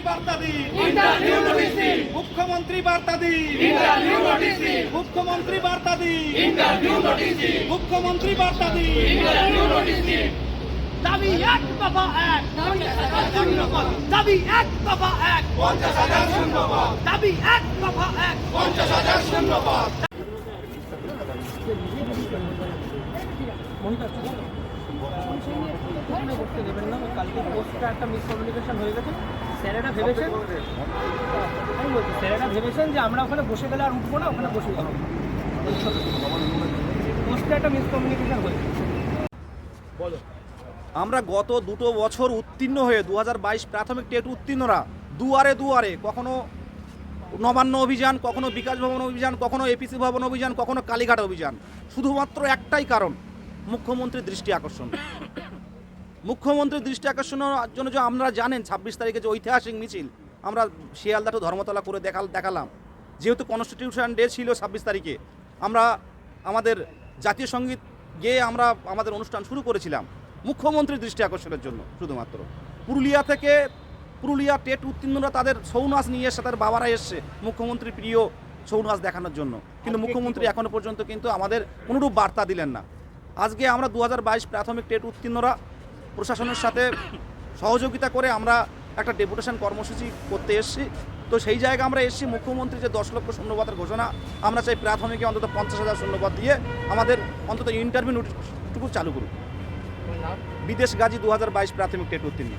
বার্তা দিন, interview notice দিন, মুখ্যমন্ত্রী বার্তা দিন, ইন্টারভিউ নোটিশ দিন, মুখ্যমন্ত্রী বার্তা দিন, ইন্টারভিউ নোটিশ দিন, মুখ্যমন্ত্রী বার্তা দিন। ইন্টারভিউ নোটিশ দিন। দাবি এক দফা এক, 50,000 শূন্যপদ, দাবি এক দফা এক, 50,000 শূন্যপদ, দাবি এক দফা এক। 50,000 শূন্যপদ। করতে দেবেন না, কালকে পোস্টটা একটা মিসকমিউনিকেশন হয়ে গেছে। স্যারেরা ভেবেছেন, আমি বলছি স্যারেরা ভেবেছেন যে আমরা ওখানে বসে গেলে আর উঠবো না, ওখানে বসে যাবো। পোস্টটা একটা মিসকমিউনিকেশন হয়েছে। বলো, আমরা গত 2 বছর উত্তীর্ণ হয়ে 2022 প্রাথমিক টেট উত্তীর্ণরা দুয়ারে দুয়ারে, কখনো নবান্ন অভিযান, কখনো বিকাশ ভবন অভিযান, কখনো এপিসি ভবন অভিযান, কখনো কালীঘাট অভিযান, শুধুমাত্র একটাই কারণ, মুখ্যমন্ত্রীর দৃষ্টি আকর্ষণ। মুখ্যমন্ত্রীর দৃষ্টি আকর্ষণের জন্য যে আমরা জানেন 26 তারিখে যে ঐতিহাসিক মিছিল আমরা শিয়ালদা টু ধর্মতলা করে দেখালাম, যেহেতু কনস্টিটিউশন ডে ছিল 26 তারিখে, আমরা আমাদের জাতীয় সঙ্গীত গেয়ে আমরা আমাদের অনুষ্ঠান শুরু করেছিলাম মুখ্যমন্ত্রীর দৃষ্টি আকর্ষণের জন্য। শুধুমাত্র পুরুলিয়া টেট উত্তীর্ণরা তাদের ছৌ নাচ নিয়ে এসে, তাদের বাবারা এসছে মুখ্যমন্ত্রীর প্রিয় ছৌ নাচ দেখানোর জন্য, কিন্তু মুখ্যমন্ত্রী এখনো পর্যন্ত কিন্তু আমাদের কোনোরূপ বার্তা দিলেন না। আজকে আমরা 2022 প্রাথমিক টেট উত্তীর্ণরা প্রশাসনের সাথে সহযোগিতা করে আমরা একটা ডেপুটেশন কর্মসূচি করতে এসেছি। তো সেই জায়গায় আমরা এসেছি, মুখ্যমন্ত্রী যে 10 লক্ষ শূন্যপদের ঘোষণা, আমরা চাই প্রাথমিকে অন্তত 50,000 শূন্যপদ দিয়ে আমাদের অন্তত ইন্টারভিউ নোটিশটুকু চালু করুন। বিদেশ গাজী 2022 প্রাথমিক টেট উত্তীর্ণ।